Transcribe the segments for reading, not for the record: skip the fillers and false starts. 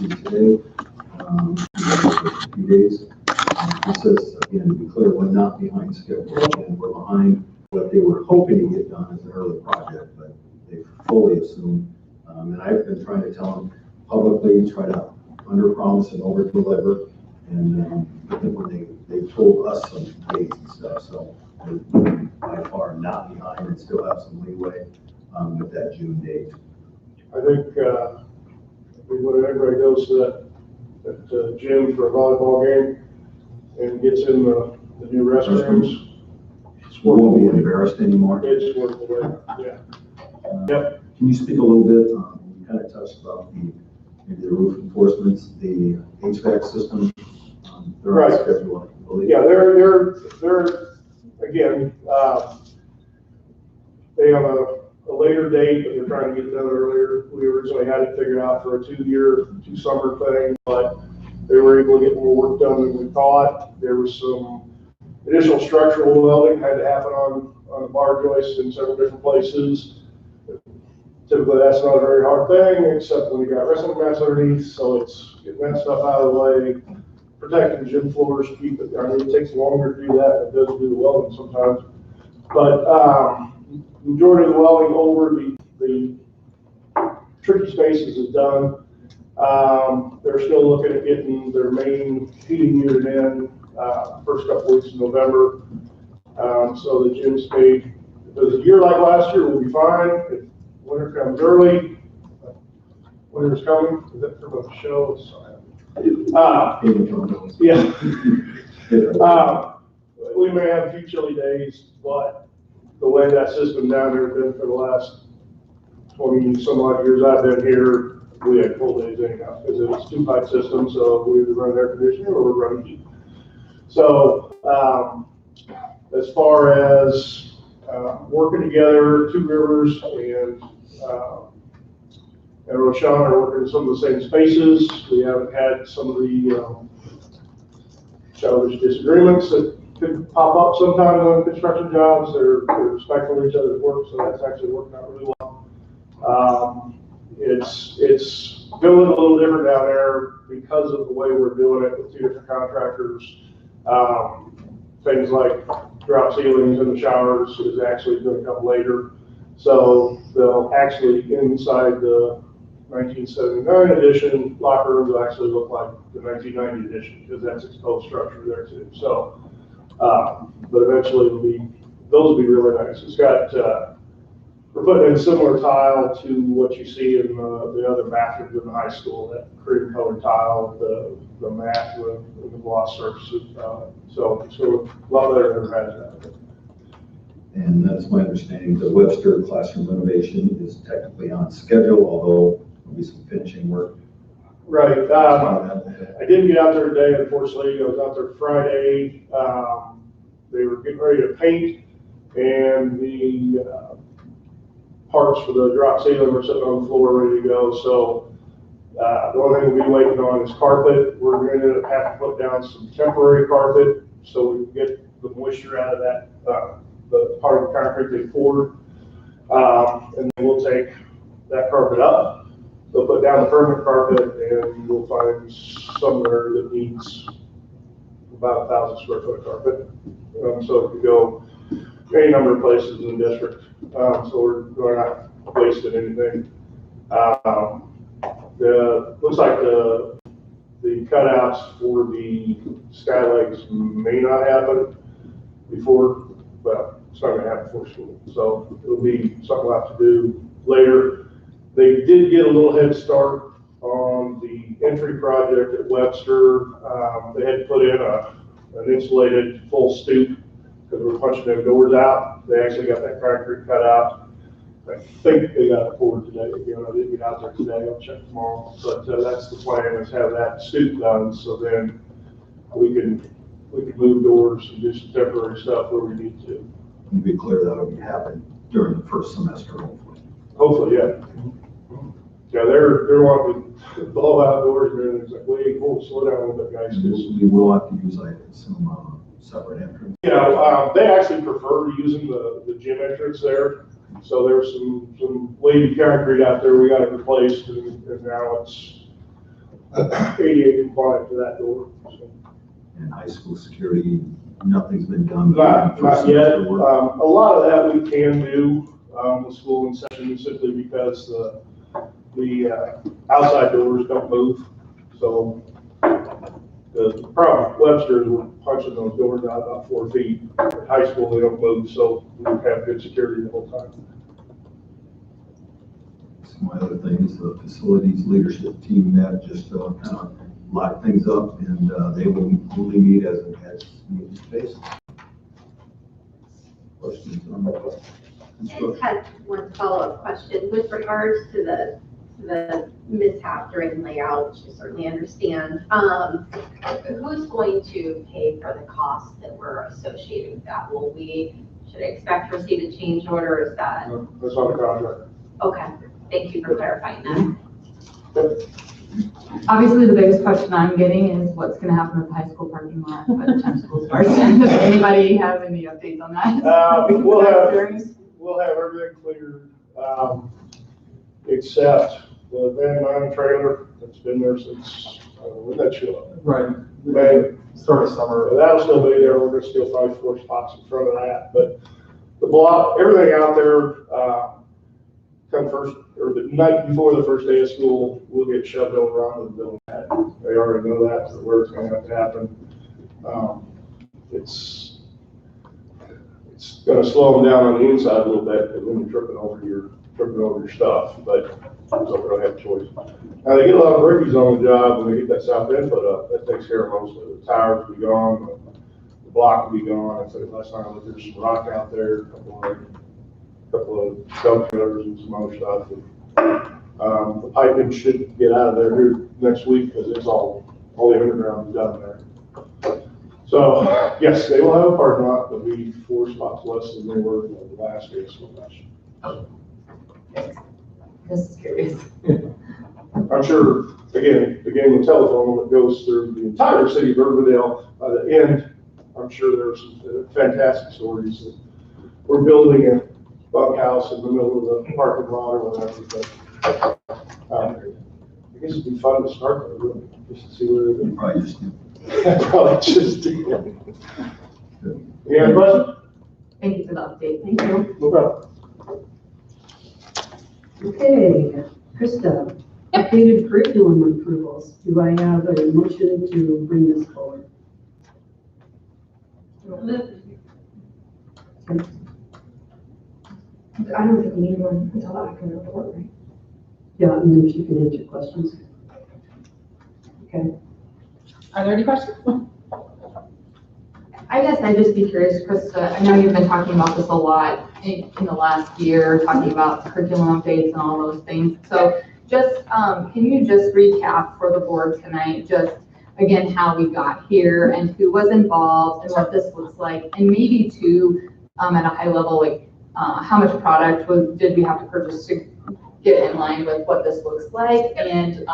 received today, for a few days. This says, again, to be clear, we're not behind schedule, and we're behind what they were hoping to get done as an early project, but they fully assumed. And I've been trying to tell them publicly, try to under-promise and over-deliver. And I think when they told us some dates and stuff, so we're by far not behind and still have some leeway with that June date. I think when everybody goes to that gym for a volleyball game and gets in the new restrooms, It won't be embarrassed anymore. it's worth the wait. Yeah. Yep. Can you speak a little bit? You kind of touched about maybe the roof enforcements, the HVAC system. They're Right. on schedule, I believe. Yeah, they're again, they have a later date, but they're trying to get it done earlier. We originally had it figured out for a 2 summer thing, but they were able to get more work done than we thought. There was some additional structural welding had to happen on the bar joists in several different places. Typically, that's not a very hard thing, except when you got wrestling mats underneath, so it's getting that stuff out of the way, protecting the gym floors, keep it. I mean, it takes longer to do that than it does to do the welding sometimes. But majority of the welding over the tricky spaces is done. They're still looking at getting their main heating unit in first couple weeks of November. So the gym stayed. If it was a year like last year, we'll be fine. If winter comes early, winter's coming. Is that from a show? Yeah. We may have a few chilly days, but the way that system down there has been for the last 20 some odd years I've been here, we had cold days anyhow, because it's a two-pipe system, so we either run air conditioning or we're running heat. So as far as working together, Two Rivers and Roshan are working in some of the same spaces. We haven't had some of the childish disagreements that could pop up sometimes on construction jobs. They're respectful of each other's work, so that's actually working out really well. It's going a little different down there because of the way we're doing it with two different contractors. Things like drop ceilings in the showers is actually going to come later. So they'll actually, inside the 1979 edition, locker rooms will actually look like the 1990 edition because that's exposed structure there too. So, but eventually those will be really nice. It's got, we're putting in similar tile to what you see in the other bathrooms in the high school, that cream colored tile, the mat with the gloss surfaces. So a lot better than it has that. And that's my understanding. The Webster classroom renovation is technically on schedule, although there'll be some finishing work. Right. I didn't get out there today, unfortunately. I was out there Friday. They were getting ready to paint, and the parts for the drop ceiling were sitting on the floor ready to go. So the only thing we'll be waiting on is carpet. We're going to have to put down some temporary carpet so we can get the moisture out of that, the part of the concrete they poured. And then we'll take that carpet up. They'll put down the permanent carpet, and we'll find somewhere that needs about 1,000 square foot of carpet. So it could go any number of places in the district. So we're not wasting anything. Looks like the cutouts for the skylegs may not happen before, well, it's not going to happen before school. So it'll be something we'll have to do later. They did get a little head start on the entry project at Webster. They had to put in an insulated full stoop because we're punching them doors out. They actually got that concrete cut out. I think they got it poured today. Again, I didn't get out there today. I'll check tomorrow. But that's the plan, is have that stoop done, so then we can move doors and do some temporary stuff where we need to. To be clear, that'll be happening during the first semester, hopefully. Hopefully, yeah. Yeah, they're wanting to blow out doors and everything's like, wait, whoa, slow down a little bit, guys. We will have to use like some separate entrance. Yeah, they actually prefer using the gym entrance there. So there's some wavy concrete out there we got it replaced, and now it's ADA compliant to that door. So. And high school security, nothing's been done. Not yet. A lot of that we can do with school in session simply because the outside doors don't move. So the problem with Webster is we're punching those doors out about 4 feet. At high school, they don't move, so we have good security the whole time. My other thing is the facilities leadership team met just kind of lock things up, and they will only meet as needed basis. Questions on that? I just had one follow-up question with regards to the mishap during layout, which I certainly understand. Who's going to pay for the costs that were associated with that? Should I expect to receive a change order? Or is that? That's on the contract. Okay, thank you for clarifying that. Yep. Obviously, the biggest question I'm getting is what's going to happen with the high school parking lot by the time school starts. Does anybody have any updates on that? We'll have everything cleared, except the van mine trailer that's been there since, when that show up? Right. May. Start of summer. That'll still be there. We're gonna still find 4 spots in front of that, but the block, everything out there, come first, or the night before the first day of school, we'll get shoved over onto the building. They already know that, so where it's gonna have to happen. It's gonna slow them down on the inside a little bit, because then you're tripping over your stuff, but so we don't have a choice. Now, they get a lot of brickies on the job when they get that south end put up. That takes care of most of it. The tires will be gone, the block will be gone. I said last time I looked, there's some rock out there, a couple of dump trailers and some other stuff. The piping should get out of there here next week, because it's all the underground is done there. So, yes, they will have a parking lot. There'll be 4 spots less than they were in the last day of school. Just curious. I'm sure, again, the game of telephone that goes through the entire city of Urbandale, by the end, I'm sure there's some fantastic stories that we're building a bunkhouse in the middle of the parking lot or whatever, but I guess it'd be fun to start there, really, just to see where they're Probably just Probably just yeah, question? Thank you for the update. Thank you. No problem. Okay, Krista, updated curriculum approvals. Do I have a motion to bring this forward? I don't think we need one until after the report, right? Yeah, and then she can answer questions. Okay. Are there any questions? I guess I'd just be curious, Krista, I know you've been talking about this a lot in the last year, talking about curriculum updates and all those things. So just, can you just recap for the board tonight, just again, how we got here and who was involved and what this looks like? And maybe too, at a high level, like how much product did we have to purchase to get in line with what this looks like? And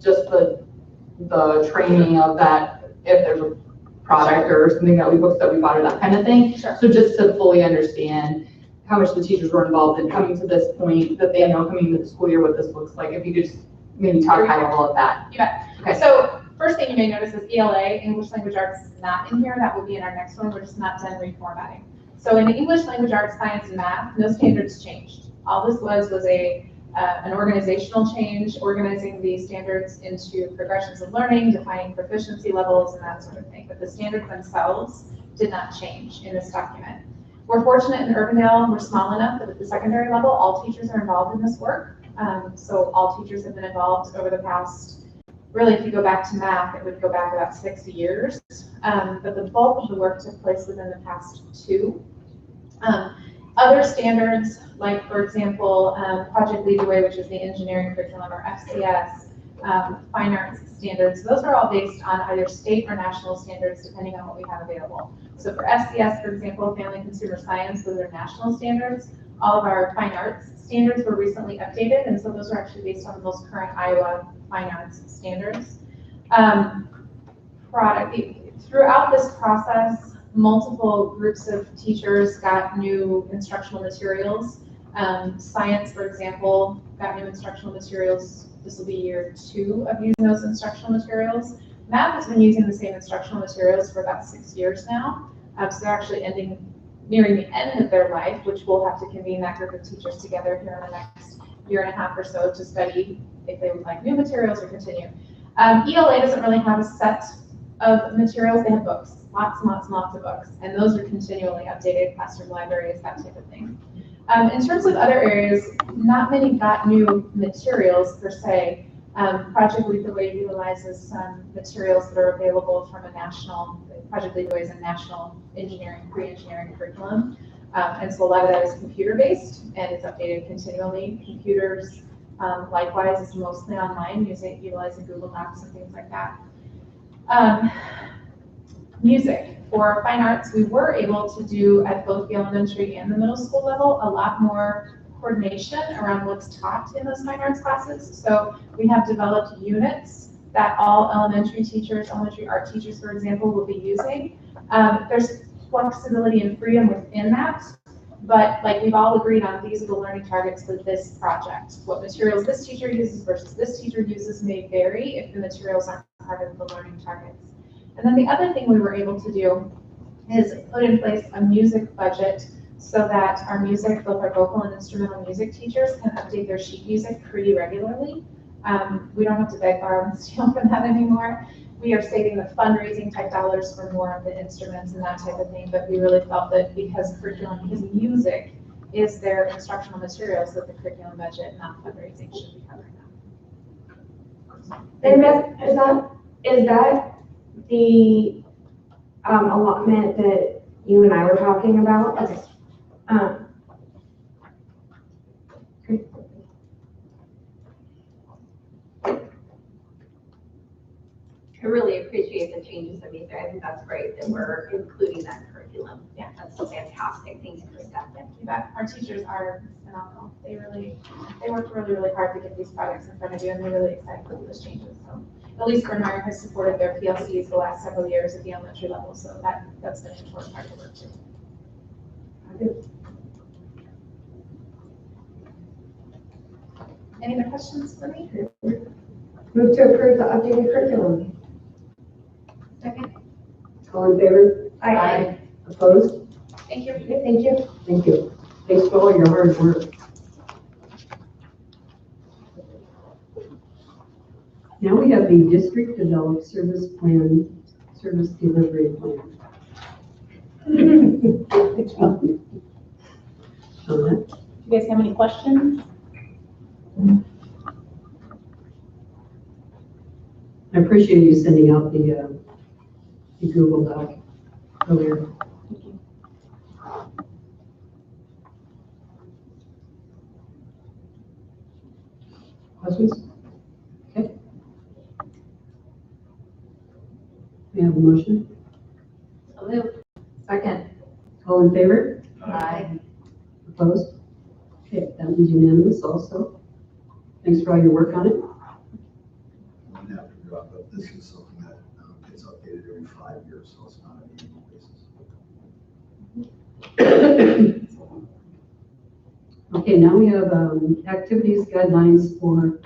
just the training of that, if there's a product or something that we books that we bought or that kind of thing. Sure. So just to fully understand how much the teachers were involved in coming to this point, that they know coming into the school year what this looks like. If you could just maybe talk high level of that. You bet. Okay. So first thing you may notice is ELA, English Language Arts, is not in here. That will be in our next one. We're just not done reformatting. So in English Language Arts, Science, and Math, no standards changed. All this was an organizational change, organizing the standards into progressions of learning, defining proficiency levels, and that sort of thing. But the standards themselves did not change in this document. We're fortunate in Urbandale, we're small enough that at the secondary level, all teachers are involved in this work. So all teachers have been involved over the past, really, if you go back to math, it would go back about 60 years. But the bulk of the work took place within the past 2. Other standards, like for example, Project Lead the Way, which is the engineering curriculum, or FCS, fine arts standards, those are all based on either state or national standards, depending on what we have available. So for FCS, for example, Family and Consumer Science, those are national standards. All of our fine arts standards were recently updated, and so those are actually based on the most current Iowa fine arts standards. Throughout this process, multiple groups of teachers got new instructional materials. Science, for example, got new instructional materials This will be year 2 of using those instructional materials. Math has been using the same instructional materials for about 6 years now. So they're actually nearing the end of their life, which we'll have to convene that group of teachers together here in the next year and a half or so to study if they would like new materials or continue. ELA doesn't really have a set of materials. They have books, lots and lots and lots of books, and those are continually updated, classroom libraries, that type of thing. In terms of other areas, not many got new materials per se. Project Lead the Way utilizes some materials that are available from Project Lead the Way is a national engineering, pre-engineering curriculum. And so a lot of that is computer-based and it's updated continually. Computers, likewise, is mostly online, utilizing Google Docs and things like that. Music. For fine arts, we were able to do at both the elementary and the middle school level a lot more coordination around what's taught in those fine arts classes. So we have developed units that all elementary art teachers, for example, will be using. There's flexibility and freedom within that, but like we've all agreed on, these are the learning targets for this project. What materials this teacher uses versus this teacher uses may vary if the materials aren't part of the learning targets. And then the other thing we were able to do is put in place a music budget so that our music, both our vocal and instrumental music teachers, can update their sheet music pretty regularly. We don't have to beg, borrow, and steal for that anymore. We are saving the fundraising type dollars for more of the instruments and that type of thing, but we really felt that because music is their instructional materials, that the curriculum budget, not fundraising, should be covering that. And is that the allotment that you and I were talking about? Okay. I really appreciate the changes that made there. I think that's great that we're including that curriculum. Yeah, that's fantastic. Thanks, Krista. You bet. Our teachers are phenomenal. They work really, really hard to get these projects in front of you, and they're really excited for those changes. So, Elise Bernard has supported their PLCs the last several years at the elementary level, so that's been an important part of the work too. Any other questions for me? Move to approve the updated curriculum. Second. All in favor? Aye. Opposed? Thank you. Okay, thank you. Thank you. Thanks for all your hard work. Now we have the district developed service delivery plan. Shauna? You guys have any questions? I appreciate you sending out the Google Doc earlier. Questions? Okay. We have a motion. So moved. Second. All in favor? Aye. Opposed? Okay, that was unanimous also. Thanks for all your work on it. We'd have to drop, but this is something that gets updated every 5 years, so it's not an annual basis. Okay, now we have activities guidelines for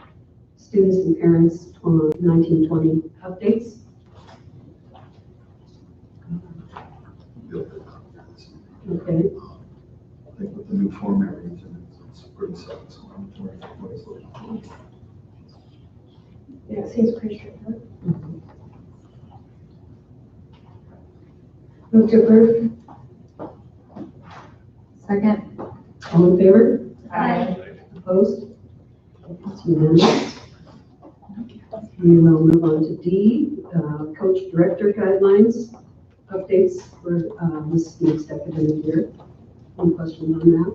students and parents on 1920 updates. Built it up here this evening. Okay, I think with the new format reads, it's pretty self-explanatory what it's looking for. Yeah, it seems pretty straightforward. Move to approve. Second. all in favor? Aye. Opposed? It's unanimous. We will move on to D, coach director guidelines, updates for this next academic year. Any questions on that?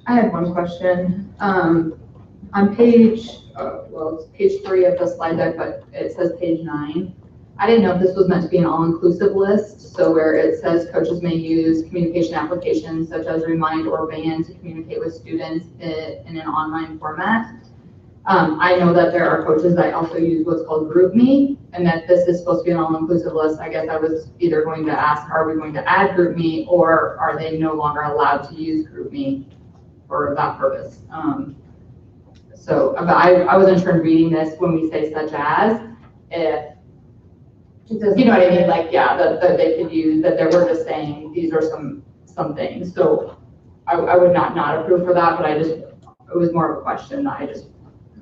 I had one question. On page, well, it's page 3 of the slide deck, but it says page 9. I didn't know if this was meant to be an all-inclusive list, so where it says coaches may use communication applications such as Remind or Band to communicate with students in an online format. I know that there are coaches that also use what's called GroupMe, and that this is supposed to be an all-inclusive list. I guess I was either going to ask, are we going to add GroupMe, or are they no longer allowed to use GroupMe for that purpose? So I wasn't sure in reading this when we say such as, if, you know what I mean? Like, yeah, that they could use, that they were just saying, these are some things. So I would not approve for that, but it was more of a question. I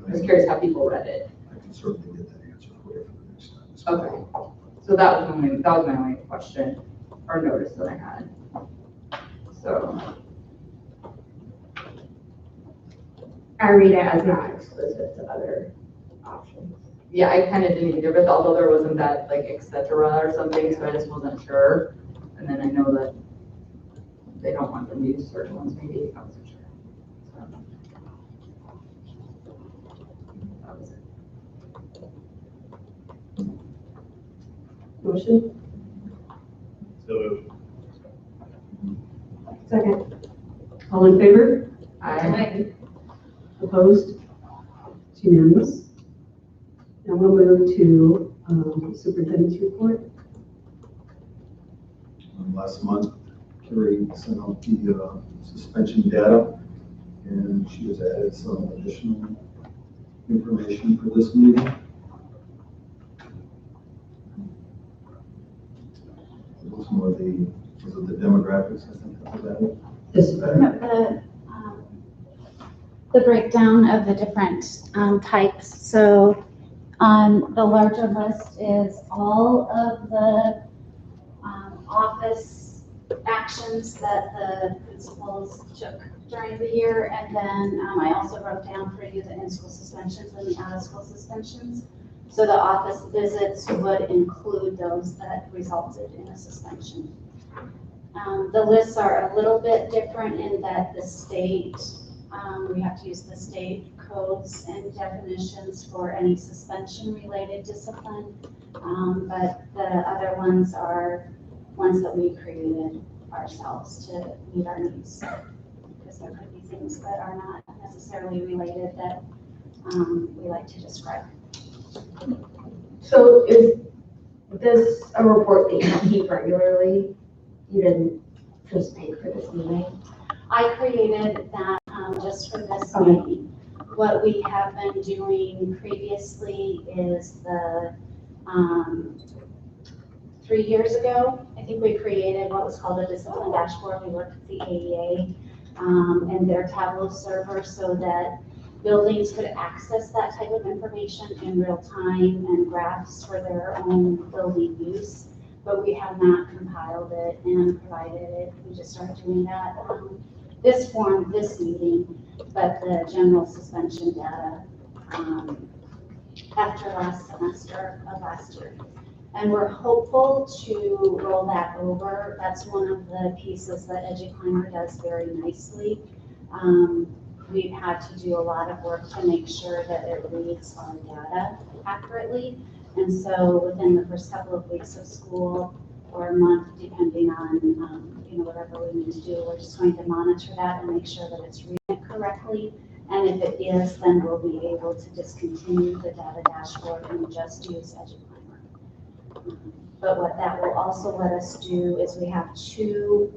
was curious how people read it. I can certainly get that answer for you for the next time. Okay. So that was my only question or notice that I had. So. I read it as not exclusive to other options. Yeah, I kind of didn't either, but although there wasn't that like et cetera or something, so I just wasn't sure. And then I know that they don't want them to use certain ones, maybe I wasn't sure. So, that was it. Motion? So Second. All in favor? I Opposed? It's unanimous. Now we'll move to superintendent's report. Last month, Carrie sent out the suspension data, and she has added some additional information for this meeting. It was more the demographics, I think, of that. This is better. The breakdown of the different types. So on the larger list is all of the office actions that the principals took during the year. And then I also wrote down for you the in-school suspensions and the out-of-school suspensions. So the office visits would include those that resulted in a suspension. The lists are a little bit different in that the state, we have to use the state codes and definitions for any suspension-related discipline. But the other ones are ones that we created ourselves to meet our needs. Because there could be things that are not necessarily related that we like to describe. So is this a report that you keep regularly? You didn't just make for this meeting? I created that just for this meeting. What we have been doing previously is the 3 years ago, I think we created what was called a discipline dashboard. We worked with the AEA and their Tableau server so that buildings could access that type of information in real time and graphs for their own building use. But we have not compiled it and provided it. We just started doing that this form, this meeting, but the general suspension data after last semester of last year. And we're hopeful to roll that over. That's one of the pieces that EduClimber does very nicely. We've had to do a lot of work to make sure that it reads our data accurately. And so within the first couple of weeks of school or a month, depending on whatever we need to do, we're just going to monitor that and make sure that it's reading it correctly. And if it is, then we'll be able to discontinue the data dashboard and just use EduClimber. But what that will also let us do is we have two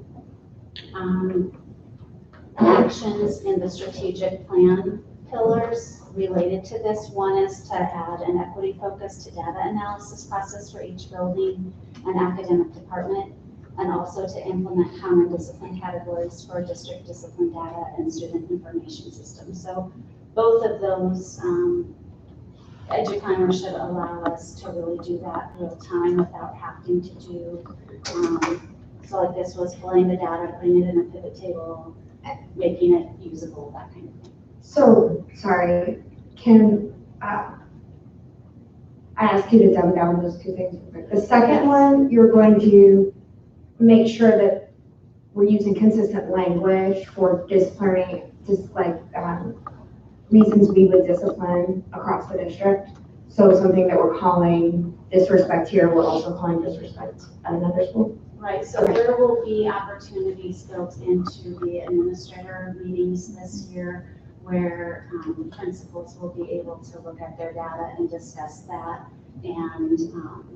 actions in the strategic plan pillars related to this. One is to add an equity focus to data analysis process for each building and academic department, and also to implement common discipline categories for district discipline data and student information systems. So both of those EduClimber should allow us to really do that real time without having to do, so like this was pulling the data, putting it in a pivot table, making it usable, that kind of thing. So, sorry, can I ask you to dumb down those two things real quick? The second one, you're going to make sure that we're using consistent language for disciplining, reasons we would discipline across the district. So something that we're calling disrespect here, we're also calling disrespect at another school. Right, so there will be opportunities built into the administrator meetings this year where principals will be able to look at their data and discuss that. And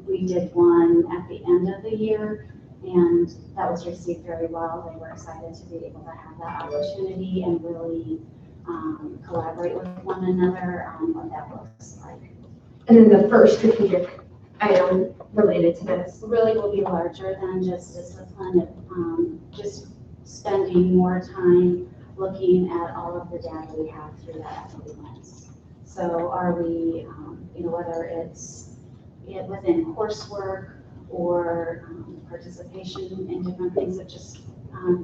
we did one at the end of the year, and that was received very well. They were excited to be able to have that opportunity and really collaborate with one another on what that looks like. And then the first strategic item related to this. Really will be larger than just discipline, just spending more time looking at all of the data we have through that equity lens. So are we, whether it's within coursework or participation in different things, of just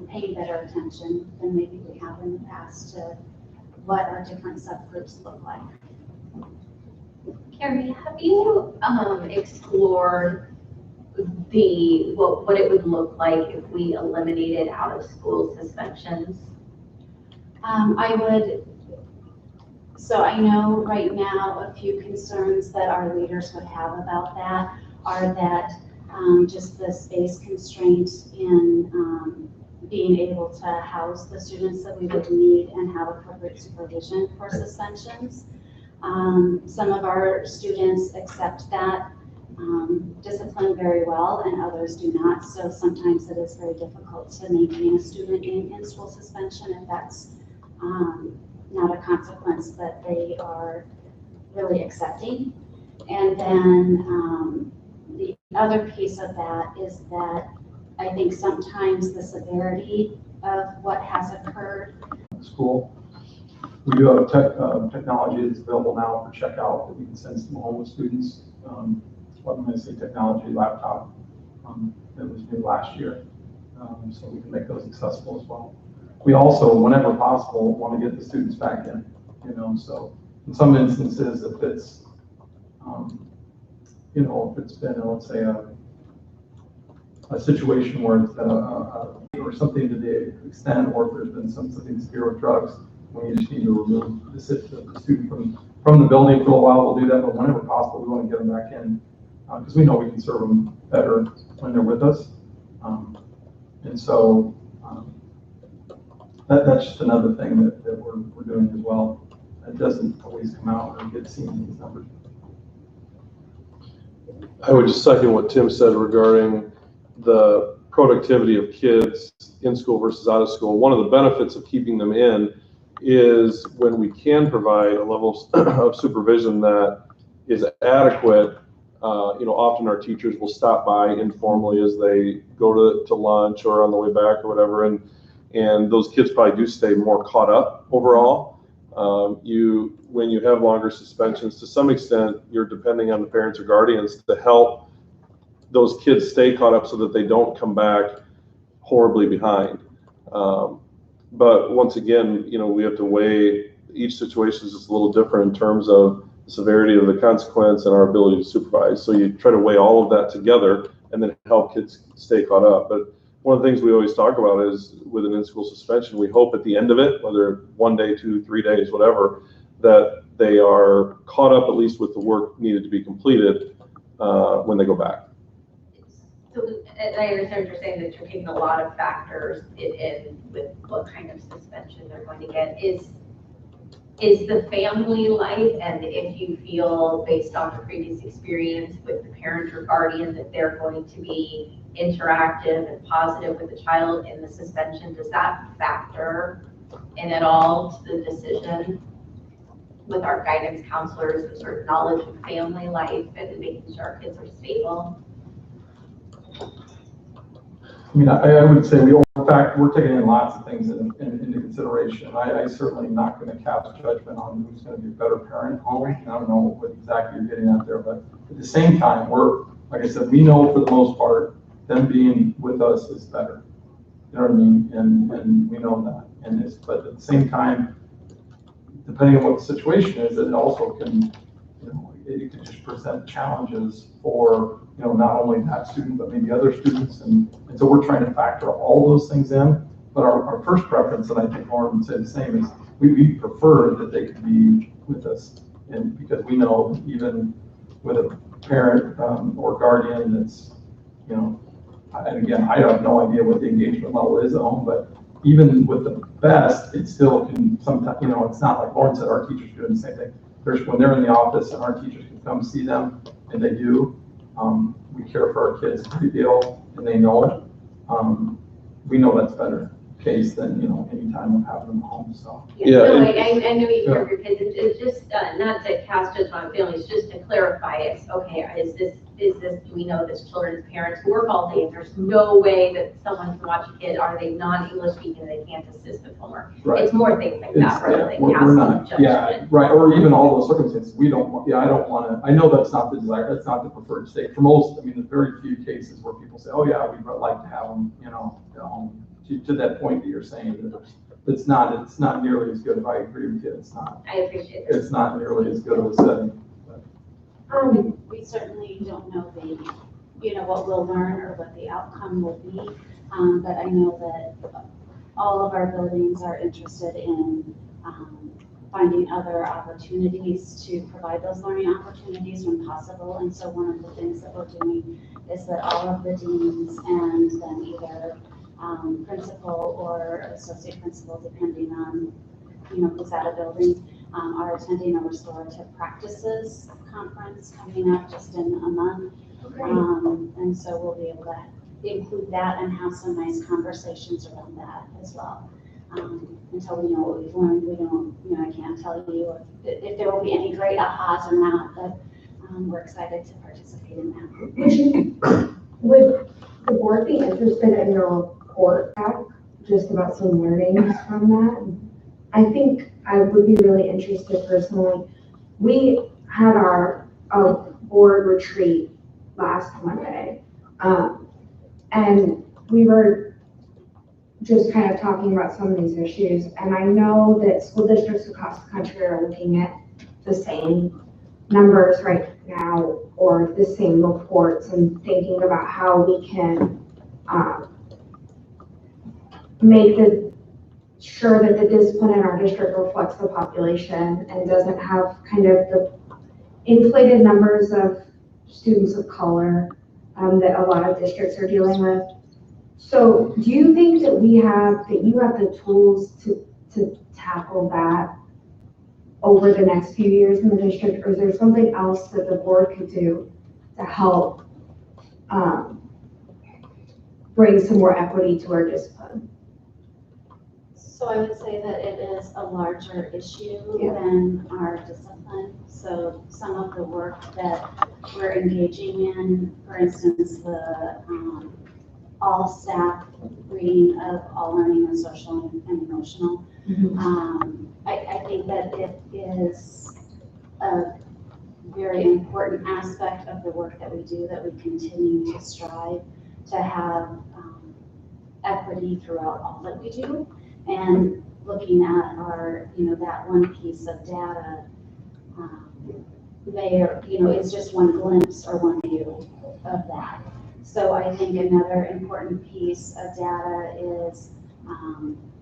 paying better attention than maybe we have in the past to what our different subgroups look like. Carrie, have you explored what it would look like if we eliminated out of school suspensions? So I know right now a few concerns that our leaders would have about that are that just the space constraint in being able to house the students that we would need and have appropriate supervision for suspensions. Some of our students accept that discipline very well and others do not. So sometimes it is very difficult to maintain a student in school suspension if that's not a consequence that they are really accepting. And then the other piece of that is that I think sometimes the severity of what has occurred. School. We do have technology that's available now for checkout that we can send some home with students. When I say technology, laptop that was new last year. So we can make those accessible as well. We also, whenever possible, want to get the students back in, so in some instances, if it's, if it's been, let's say, a situation where it's been or something to the extent, or if there's been something severe with drugs, we just need to remove the student from the building for a while. We'll do that, but whenever possible, we want to get them back in because we know we can serve them better when they're with us. And so that's just another thing that we're doing as well. It doesn't always come out or get seen in these numbers. I would just second what Tim said regarding the productivity of kids in school versus out of school. One of the benefits of keeping them in is when we can provide a level of supervision that is adequate. Often our teachers will stop by informally as they go to lunch or on the way back or whatever, and those kids probably do stay more caught up overall. When you have longer suspensions, to some extent, you're depending on the parents or guardians to help those kids stay caught up so that they don't come back horribly behind. But once again, we have to weigh each situation is just a little different in terms of the severity of the consequence and our ability to supervise. So you try to weigh all of that together and then help kids stay caught up. But one of the things we always talk about is with an in-school suspension, we hope at the end of it, whether 1 day, 2, 3 days, whatever, that they are caught up at least with the work needed to be completed when they go back. So, and I understand what you're saying, that you're taking a lot of factors in with what kind of suspension they're going to get. Is the family life, and if you feel based on the previous experience with the parent or guardian that they're going to be interactive and positive with the child in the suspension, does that factor in at all to the decision with our guidance counselors, the sort of knowledge of family life and making sure our kids are stable? I mean, I would say in fact, we're taking in lots of things into consideration. I certainly am not going to cast judgment on who's going to be a better parent home. I don't know what exactly you're getting at there, but at the same time, like I said, we know for the most part, them being with us is better. You know what I mean? And we know that. But at the same time, depending on what the situation is, it also can, it can just present challenges for, not only that student, but maybe other students. And so we're trying to factor all those things in. But our first preference, and I think Lauren would say the same, is we prefer that they could be with us. And because we know that even with a parent or guardian that's, and again, I have no idea what the engagement level is at home, but even with the best, it still can sometimes, it's not like Lauren said, our teachers doing the same thing. When they're in the office and our teachers can come see them, and they do, we care for our kids a great deal, and they know it. We know that's better. case than, any time of having them home, so. Yeah, No, and- I know you care of your kids, it's just, not to cast judgment on families, just to clarify, it's, okay, do we know this children's parents who work all day, there's no way that someone can watch a kid, are they non-English speaking, they can't assist with homework? Right. It's more things like that, rather than We're casting not, judgment. right, or even all those circumstances, I don't wanna, I know that's not the desire, that's not the preferred state. For most, the very few cases where people say, oh yeah, we'd like to have them, to that point that you're saying, that it's not nearly as good, if I agree with you, it's not. I appreciate it. It's not nearly as good of a setting. We certainly don't know what we'll learn or what the outcome will be. But I know that all of our buildings are interested in, finding other opportunities to provide those learning opportunities when possible. And so one of the things that we're doing is that all of the deans and then either principal or associate principal, depending on, who's at a building, are attending a restorative practices conference coming up just in a month. And so we'll be able to include that and have some nice conversations around that as well. Until we know what we've learned, we don't, I can't tell you if there will be any great ahas or not, but we're excited to participate in that. Would the board be interested in your report back, just about some learnings from that? I think I would be really interested personally. We had our board retreat last Monday, and we were just kind of talking about some of these issues. And I know that school districts across the country are looking at the same numbers right now, or the same reports, and thinking about how we can make sure that the discipline in our district reflects the population and doesn't have kind of the inflated numbers of students of color that a lot of districts are dealing with. So do you think that you have the tools to tackle that over the next few years in the district, or is there something else that the board could do to help bring some more equity to our discipline? So I would say that it is a larger issue than our discipline. So some of the work that we're engaging in, for instance, the all staff reading of all learning and social and emotional. I think that it is a very important aspect of the work that we do, that we continue to strive to have equity throughout all that we do. And looking at our, that one piece of data, it's just one glimpse or one view of that. So I think another important piece of data is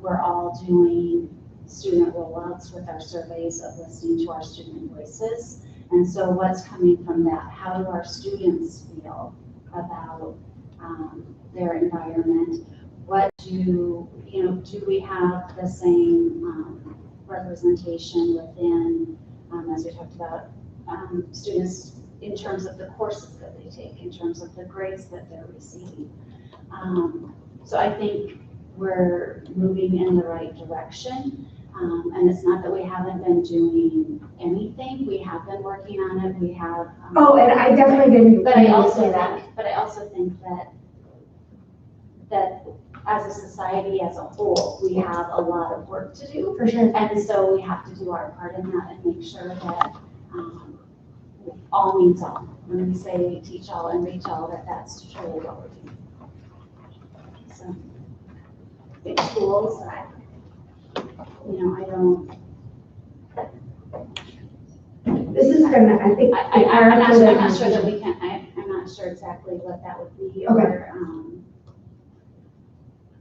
we're all doing student rollouts with our surveys of listening to our student voices. And so what's coming from that? How do our students feel about their environment? What do we have the same representation within, as we talked about, students in terms of the courses that they take, in terms of the grades that they're receiving. So I think we're moving in the right direction. And it's not that we haven't been doing anything. We have been working on it. We have. And I definitely didn't. But I also think that as a society as a whole, we have a lot of work to do. For sure. And so we have to do our part in that and make sure that all means all. When we say teach all and reach all, that's truly what we're doing. So, big schools, I don't. This is gonna, I think. I'm not sure that we can, I'm not sure exactly what that would be or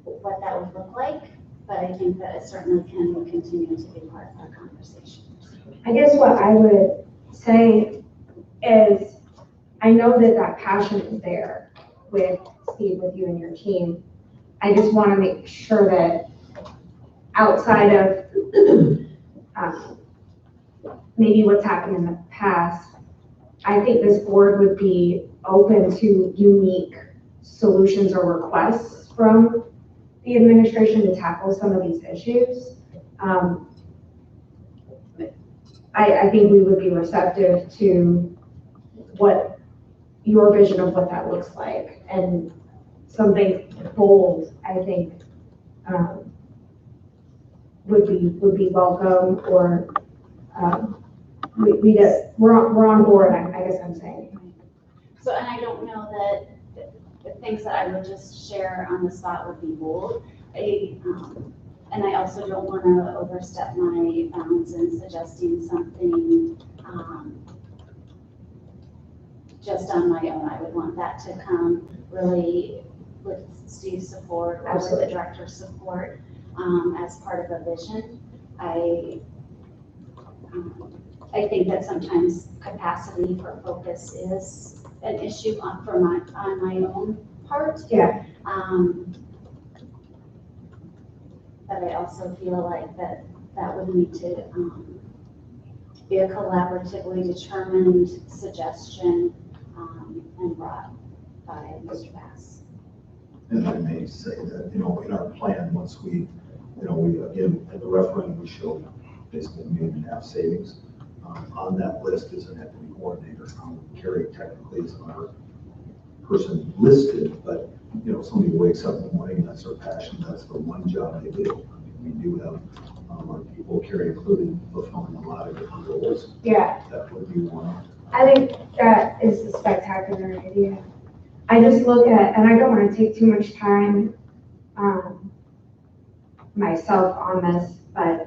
what that would look like, but I think that it certainly can continue to be part of our conversation. I guess what I would say is, I know that passion is there with Steve, with you and your team. I just want to make sure that outside of maybe what's happened in the past, I think this board would be open to unique solutions or requests from the administration to tackle some of these issues. I think we would be receptive to what your vision of what that looks like, and something bold, I think, would be welcome, or we're on board, I guess I'm saying. So, and I don't know that the things that I would just share on the spot would be bold. And I also don't want to overstep my bounds in suggesting something just on my own. I would want that to come really with Steve's support or with the director's support as part of a vision. I think that sometimes capacity for focus is an issue on my own part. Yeah. But I also feel like that would need to be a collaboratively determined suggestion and brought by Mr. Bass. And I may say that, in our plan, once we again, at the referendum, we showed basically $1.5 million savings. On that list is an equity coordinator. Carrie technically is another person listed, but somebody wakes up in the morning, that's their passion, that's the one job they do. We do have our people, Carrie included, fulfilling a lot of different roles. Yeah. That would be one. I think that is a spectacular idea. I just look at, and I don't want to take too much time myself on this, but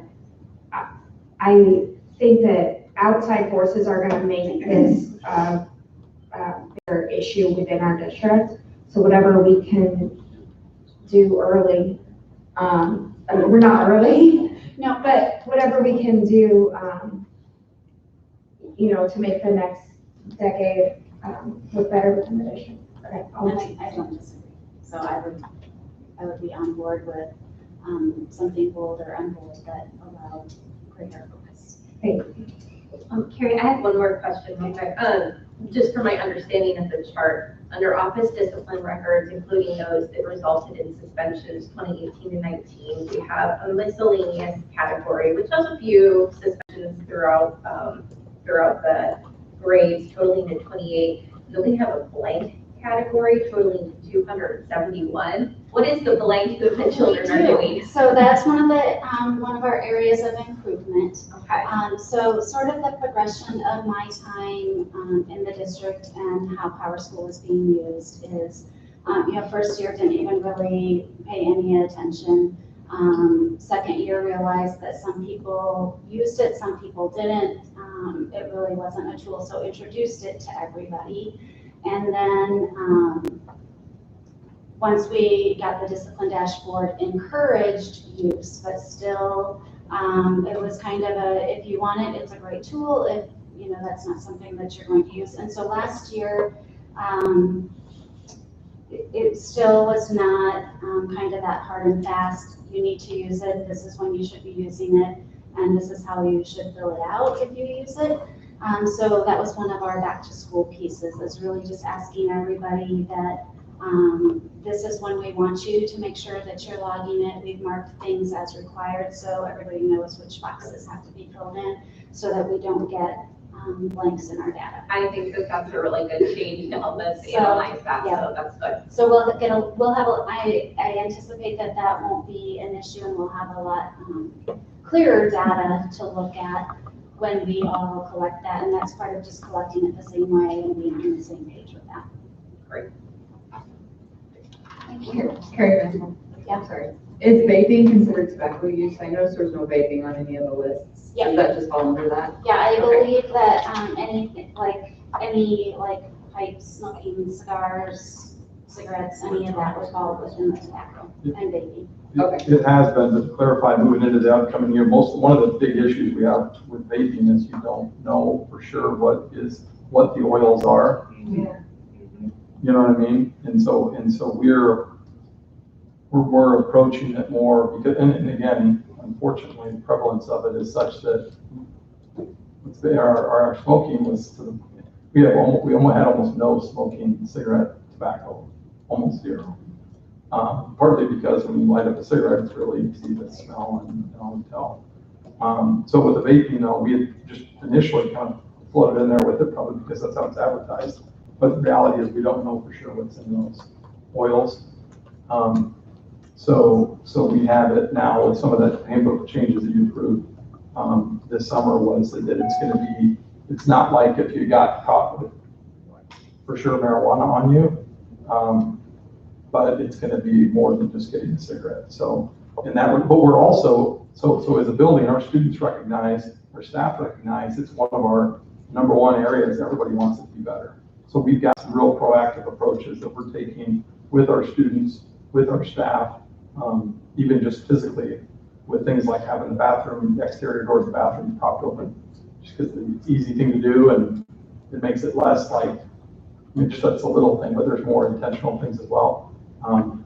I think that outside forces are going to make this a bigger issue within our district. So whatever we can do early, I mean, we're not early, No, but whatever we can do, to make the next decade look better within the district. Okay. and I don't disagree. So I would be on board with something bold or unbold that allowed greater focus. Thank you. Carrie, I have one more question. Just for my understanding of the chart, under office discipline records, including those that resulted in suspensions 2018 to 19, we have a miscellaneous category, which has a few suspensions throughout the grades, totaling to 28. Then we have a blank category totaling to 271. What is the blank that the children are doing? So that's one of our areas of improvement. Okay. So sort of the progression of my time in the district and how Power School is being used is, first year didn't even really pay any attention. Second year realized that some people used it, some people didn't. It really wasn't a tool, so introduced it to everybody. And then once we got the discipline dashboard, encouraged use, but still it was kind of if you want it, it's a great tool. If that's not something that you're going to use. And so last year, it still was not kind of that hard and fast. You need to use it. This is when you should be using it. And this is how you should fill it out if you use it. So that was one of our back to school pieces, is really just asking everybody that this is when we want you to make sure that you're logging it. We've marked things as required so everybody knows which boxes have to be filled in so that we don't get blanks in our data. I think that's a really good change to help us analyze that, yeah. so that's good. So I anticipate that won't be an issue, and we'll have a lot clearer data to look at when we all collect that, and that's part of just collecting it the same way and being on the same page with that. Great. Thank you. Carrie, Yeah. sorry. Is vaping considered tobacco use? I noticed there's no vaping on any of the lists. Yeah. Does that just fall under that? Yeah, I Okay. believe that any pipes, smoking, cigars, cigarettes, any of that would fall within the tobacco and vaping. It has been, but to clarify, moving into the upcoming year, one of the big issues we have with vaping is you don't know for sure what the oils are. Yeah. You know what I mean? And so we're approaching it more because, and again, unfortunately, the prevalence of it is such that our smoking was we almost had almost no smoking cigarette tobacco, almost zero. Partly because when you light up a cigarette, it's really easy to smell and tell. So with the vaping, though, we had just initially kind of floated in there with it, probably because that's how it's advertised. But the reality is we don't know for sure what's in those oils. So we have it now with some of the handbook changes that you approved this summer was that it's going to be, it's not like if you got caught with for sure marijuana on you, but it's going to be more than just getting a cigarette. So, and that would, but we're also, so as a building, our students recognize, our staff recognize it's one of our #1 areas everybody wants it to be better. So we've got some real proactive approaches that we're taking with our students, with our staff, even just physically with things like having the bathroom, the exterior doors of the bathroom propped open, just because it's an easy thing to do and it makes it less like, I mean, just that's a little thing, but there's more intentional things as well.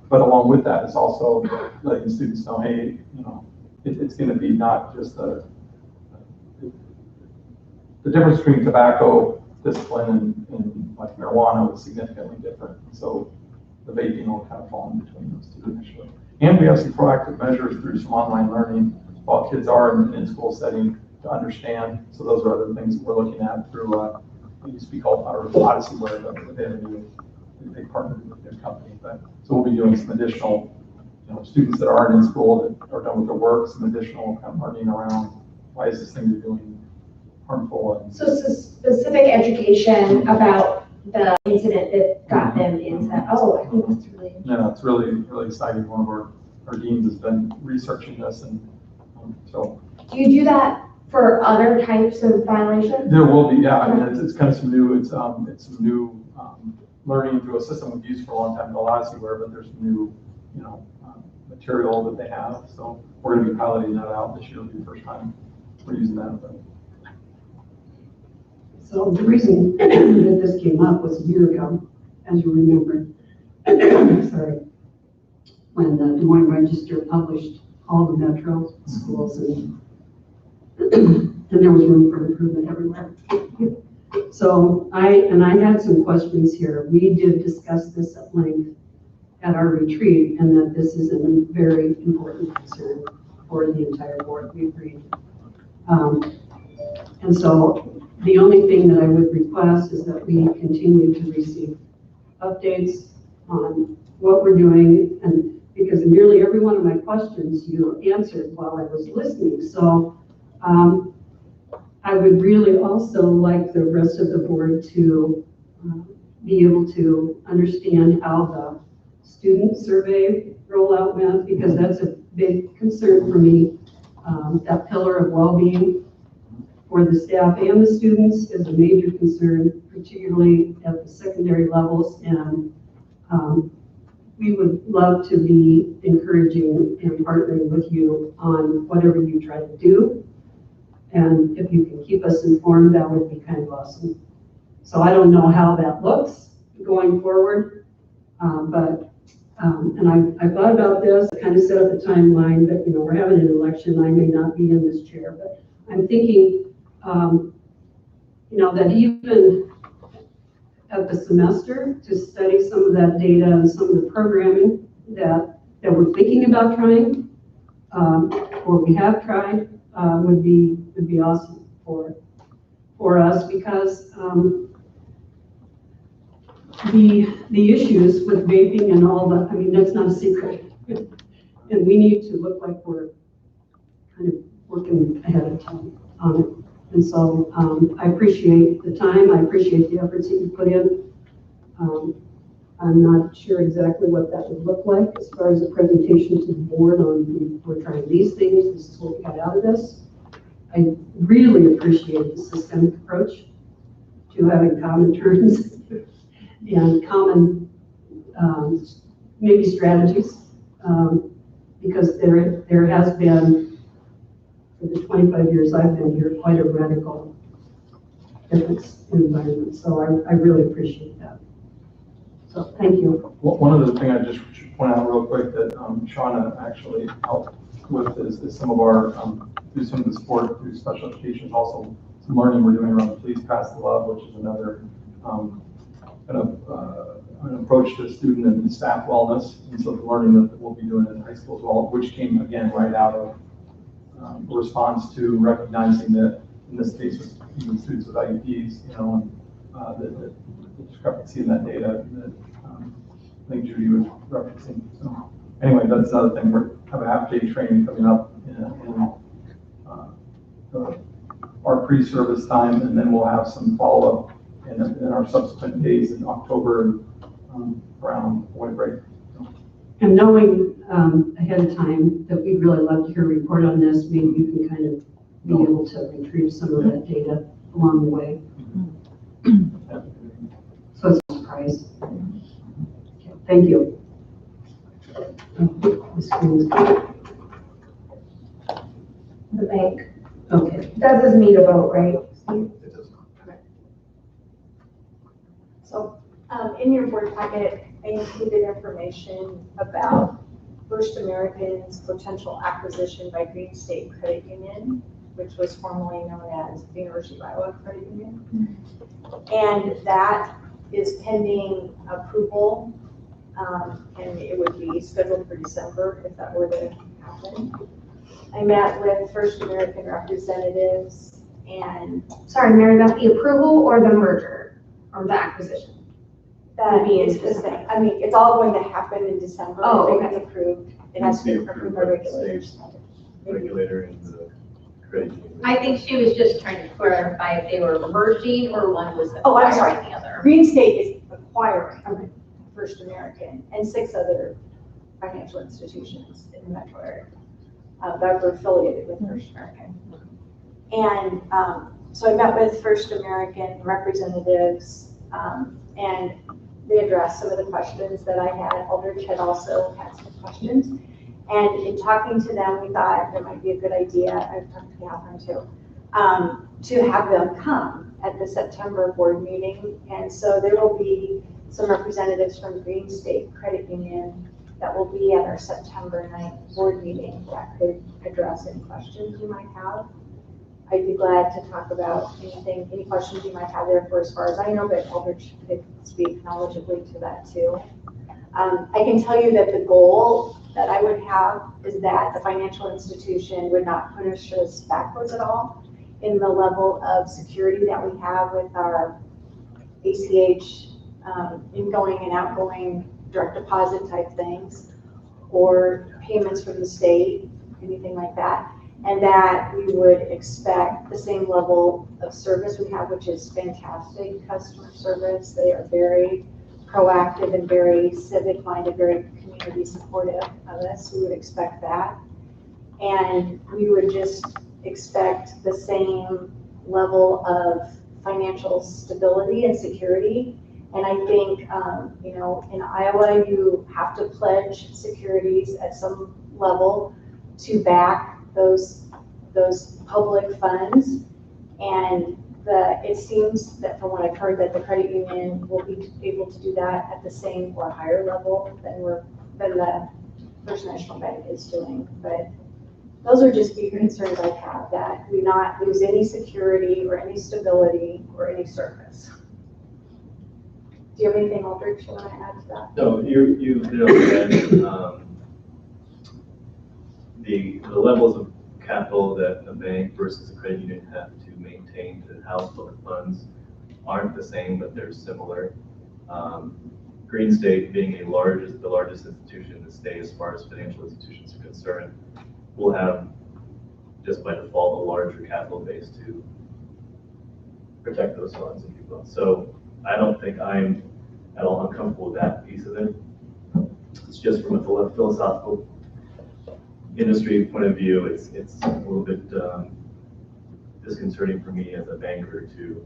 But along with that is also letting students know, hey, you know, it's going to be not just the difference between tobacco discipline and like marijuana was significantly different. So the vaping will kind of fall in between those two initially. And we have some proactive measures through some online learning while kids are in school setting to understand. So those are other things that we're looking at through it used to be called Odyssey, where they have a new big partner with their company. But so we'll be doing some additional, you know, students that aren't in school that are done with their work, some additional kind of learning around why is this thing you're doing harmful. And so specific education about the incident that got them into, oh, I think that's really interesting. Yeah, it's really, really exciting. One of our deans has been researching this, and so. Do you do that for other types of violations? There will be, yeah. I mean, it's kind of some new, it's some new learning through a system we've used for a long time, the Odyssey, but there's some new, you know, material that they have. So we're going to be piloting that out this year. It'll be the first time we're using that. But. So the reason that this came up was a year ago, as you remember, sorry, when the Des Moines Register published all the metro schools and there was room for improvement everywhere. So I had some questions here. We did discuss this at length at our retreat, and that this is a very important concern for the entire board. We agreed. And so the only thing that I would request is that we continue to receive updates on what we're doing, and because nearly every one of my questions you answered while I was listening. So I would really also like the rest of the board to be able to understand how the student survey rollout went, because that's a big concern for me. That pillar of well-being for the staff and the students is a major concern, particularly at the secondary levels. And we would love to be encouraging and partnering with you on whatever you try to do. And if you can keep us informed, that would be kind of awesome. So I don't know how that looks going forward, and I thought about this, kind of set up a timeline, but you know, we're having an election. I may not be in this chair, but I'm thinking, you know, that even at the semester to study some of that data and some of the programming that we're thinking about trying, or we have tried, would be awesome for us, because the issues with vaping and all that, I mean, that's not a secret. And we need to look like we're kind of working ahead of time on it. And so I appreciate the time. I appreciate the efforts that you put in. I'm not sure exactly what that would look like as far as a presentation to the board on, we're trying these things, this is what we got out of this. I really appreciate the systemic approach to having common terms and common maybe strategies, because there has been, for the 25 years I've been here, quite a radical difference in environment. So I really appreciate that. So thank you. One other thing I just should point out real quick that Shauna actually helped with is some of our, through some of the support through special education, also some learning we're doing around Please Pass the Love, which is another kind of an approach to student and staff wellness, and so the learning that we'll be doing in high school as well, which came again right out of a response to recognizing that in this case with even students with IEPs, and the discrepancy in that data that I think Judy was referencing. So anyway, that's another thing. We're have a half-day training coming up in our pre-service time, and then we'll have some follow-up in our subsequent days in October around winter break. And knowing ahead of time that we'd really love to hear a report on this, maybe you can kind of be able to retrieve some of that data along the way. So it's a surprise. Okay, thank you. The bank. Okay. That doesn't need a vote, right, Steve? It does not. So, in your board packet, I included information about First American's potential acquisition by Green State Credit Union, which was formerly known as the University of Iowa Credit Union. And that is pending approval, and it would be scheduled for December if that were to happen. I met with First American representatives and Sorry, Mary Beth, the approval or the merger or the acquisition? that is the same. I mean, it's all going to happen in December. Oh, If it's approved. It has to be approved by regulators. Regulator and the credit union. I think she was just trying to clarify if they were merging or one was Oh, I'm sorry. acquiring the other. Green State is acquiring First American and 6 other financial institutions in the metro area that were affiliated with First American. And so I met with First American representatives and they addressed some of the questions that I had. Aldrich had also had some questions. And in talking to them, we thought it might be a good idea, I've talked to Catherine too, to have them come at the September board meeting. And so there will be some representatives from Green State Credit Union that will be at our September 9th board meeting that could address any questions you might have. I'd be glad to talk about any questions you might have there for as far as I know, but Aldrich could speak knowledgeably to that too. I can tell you that the goal that I would have is that the financial institution would not push us backwards at all in the level of security that we have with our ACH ingoing and outgoing direct deposit type things or payments from the state, anything like that. And that we would expect the same level of service we have, which is fantastic customer service. They are very proactive and very civic minded, very community supportive of us. We would expect that. And we would just expect the same level of financial stability and security. And I think, in Iowa, you have to pledge securities at some level to back those public funds. And it seems that from what I've heard that the credit union will be able to do that at the same or higher level than the First National Bank is doing. But those are just the concerns I have, that we not lose any security or any stability or any service. Do you have anything, Aldrich, you want to add to that? No, you hit on the the levels of capital that a bank versus a credit union have to maintain to house public funds aren't the same, but they're similar. Green State, being the largest institution in the state as far as financial institutions are concerned, will have, just by default, a larger capital base to protect those funds, if you will. So I don't think I'm at all uncomfortable with that piece of it. It's just from a philosophical industry point of view, it's a little bit disconcerting for me as a banker to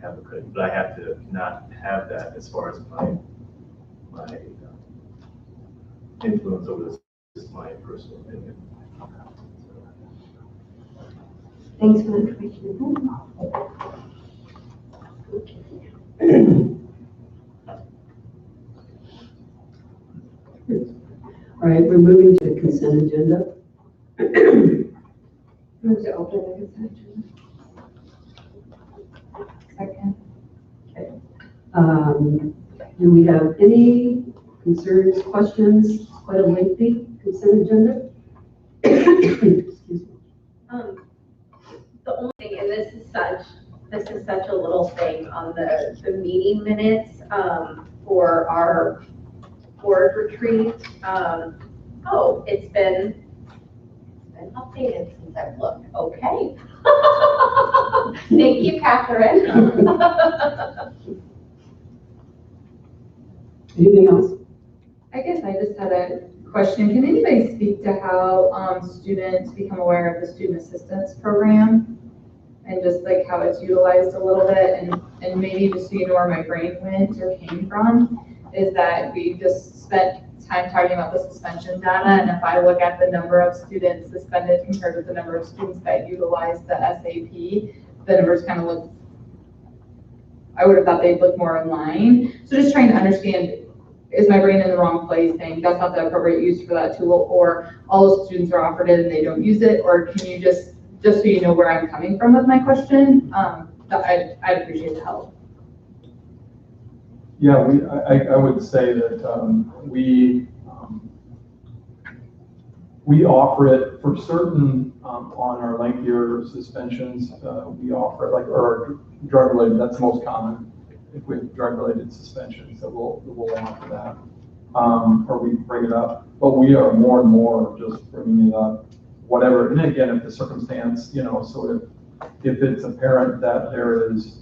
have a credit, but I have to not have that as far as my influence over this is my personal opinion. Thanks for the information. All right, we're moving to the consent agenda. Move to open the consent agenda. Second. Okay. Do we have any concerns, questions? Quite a lengthy consent agenda. Excuse me. The only thing, and this is such a little thing on the meeting minutes, for our board retreat. It's been updated since I've looked. Okay. Thank you, Catherine. Anything else? I guess I just had a question. Can anybody speak to how students become aware of the student assistance program? And just like how it's utilized a little bit, and maybe just so you know where my brain went or came from, is that we just spent time talking about the suspension data, and if I look at the number of students suspended compared with the number of students that utilize the SAP, the numbers kind of look, I would have thought they'd look more in line. So just trying to understand, is my brain in the wrong place saying that's not the appropriate use for that tool, or all those students are offered it and they don't use it, or can you just so you know where I'm coming from with my question, I'd appreciate the help. Yeah, I would say that we offer it for certain on our lengthier suspensions. We offer it, like, or drug related. That's the most common. If we have drug related suspensions, that we'll offer that, or we bring it up. But we are more and more just bringing it up, whatever. And again, if the circumstance, so if it's apparent that there is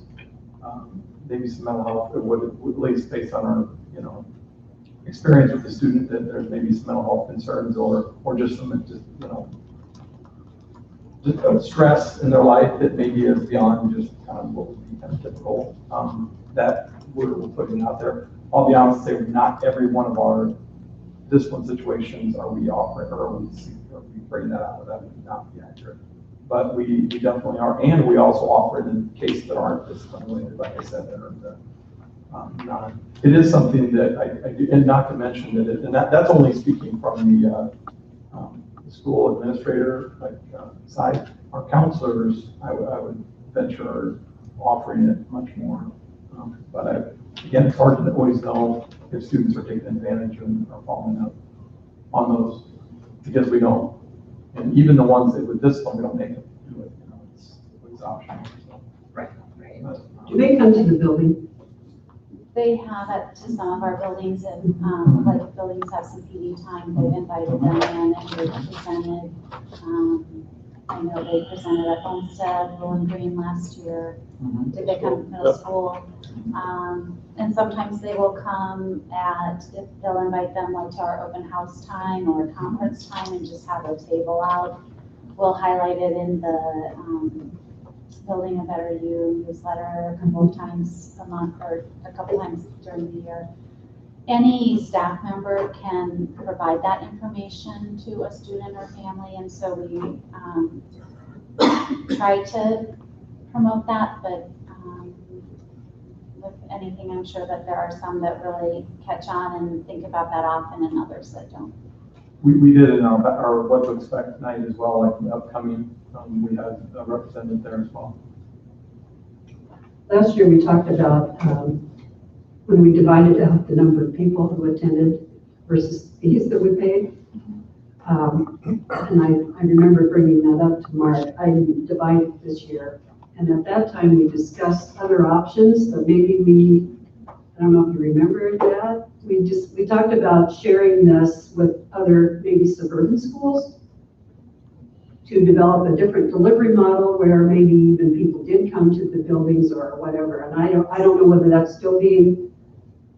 maybe some mental health, it would, at least based on our, experience with the student, that there's maybe some mental health concerns or just some, just stress in their life that maybe is beyond just kind of what would be kind of typical, that we're putting out there. I'll be honest and say not every one of our discipline situations are we offering, or we bring that out. That would not be accurate. But we definitely are, and we also offer it in cases that aren't discipline related, like I said, that are not. It is something that I do, and not to mention that and that's only speaking from the school administrator side. Our counselors, I would venture, are offering it much more. But again, it's hard to always know if students are taking advantage and are following up on those, because we don't. And even the ones that with discipline, we don't make them do it. It's optional. So. Right. Do they come to the building? They have it to some of our buildings, and like buildings have some PD time, they've invited them in and they've presented. I know they presented at Homestead, Bowling Green last year. Did they come to middle school? And sometimes they will come if they'll invite them like to our open house time or conference time and just have a table out. We'll highlight it in the Building a Better You newsletter a couple of times a month or a couple times during the year. Any staff member can provide that information to a student or family, and so we try to promote that, but with anything, I'm sure that there are some that really catch on and think about that often and others that don't. We did in our What to Expect night as well, like the upcoming, we had a representative there as well. Last year we talked about when we divided out the number of people who attended versus fees that we paid. And I remember bringing that up to Mark. I didn't divide it this year. And at that time we discussed other options, but maybe I don't know if you remember that. We talked about sharing this with other maybe suburban schools to develop a different delivery model where maybe even people did come to the buildings or whatever. And I don't know whether that's still being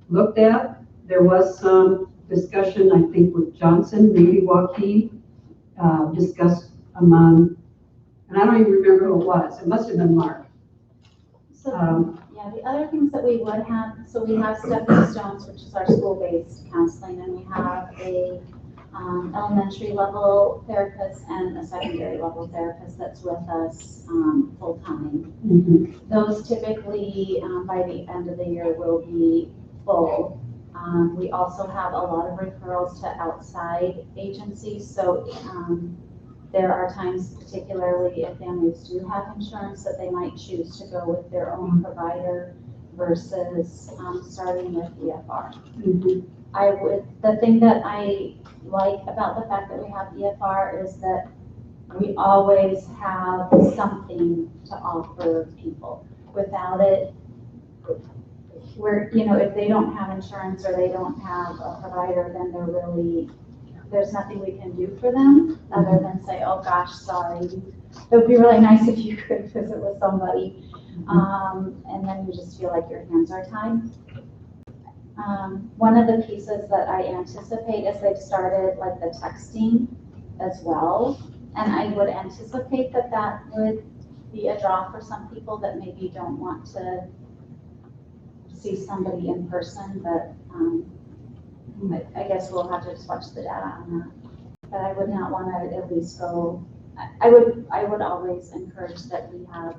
looked at. There was some discussion, I think, with Johnson, maybe Waukee, discussed among, and I don't even remember who it was. It must have been Mark. So, yeah, the other things that we would have, so we have Stepping Stones, which is our school-based counseling, and we have a elementary level therapist and a secondary level therapist that's with us full-time. Mm-hmm. Those typically, by the end of the year, will be full. We also have a lot of referrals to outside agencies, so there are times, particularly if families do have insurance, that they might choose to go with their own provider versus starting with EFR. Mhm. The thing that I like about the fact that we have EFR is that we always have something to offer people. Without it, if they don't have insurance or they don't have a provider, then there's nothing we can do for them other than say, oh gosh, sorry. It would be really nice if you could visit with somebody. And then you just feel like your hands are tied. One of the pieces that I anticipate is they've started like the texting as well. And I would anticipate that that would be a draw for some people that maybe don't want to see somebody in person, but I guess we'll have to just watch the data on that. But I would not want to at least go, I would always encourage that we have,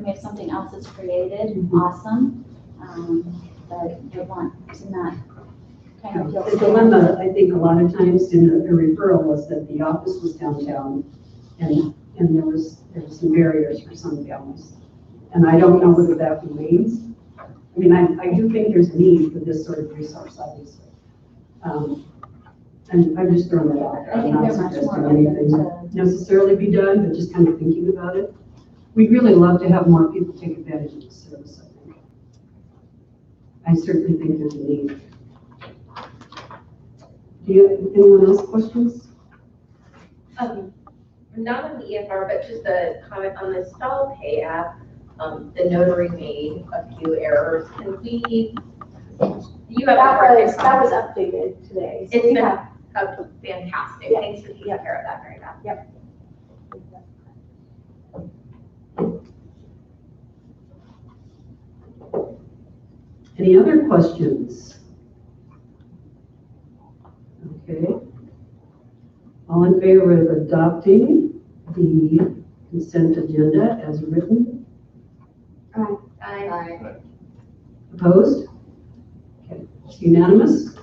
if something else is created, awesome. But I want to not kind of feel. The dilemma, I think, a lot of times in a referral was that the office was downtown and there was some barriers for some families. And I don't know whether that remains. I mean, I do think there's a need for this sort of resource, obviously. And I'm just throwing that out there. I think I'm not they're much suggesting more anything open to. necessarily be done, but just kind of thinking about it. We'd really love to have more people take advantage of the service, I think. I certainly think there's a need. Do you have anyone else questions? Not on the EFR, but just a comment on the stall pay app. The notary made a few errors. Can we, you have. That was updated today. So It's we been have- fantastic. Yeah. Thanks for taking care of that, Mary Beth. Yep. Any other questions? Okay. All in favor of adopting the consent agenda as written? Aye. Opposed? Okay, it's unanimous.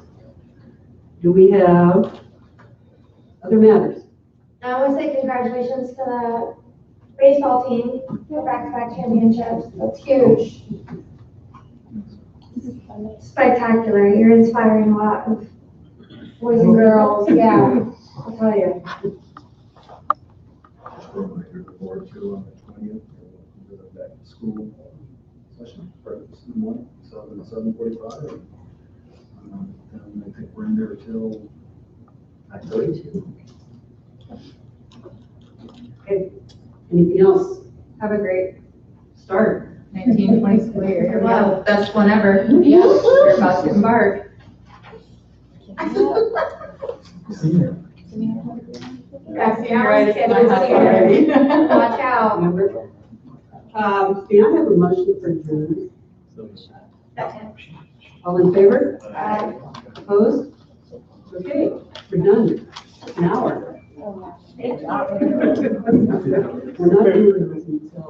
Do we have other matters? I want to say congratulations to the baseball team for back-to-back championships. That's huge. Spectacular. You're inspiring a lot of boys and girls. Yeah, I'll tell you. Reminder the board too on the 20th, we're back to school session, breakfast in the morning, 7:45. And I think we're in there till 9:32. Okay, anything else? Have a great Start. 1920 school year. Here we go. Best one ever. Yeah, we're about to embark. Senior. That's the Right, hours, it's my house already. Watch out. Remember? May I have a motion for adjournment? All in favor? Opposed? Okay, we're done. An hour. Thank you. We're not doing this until.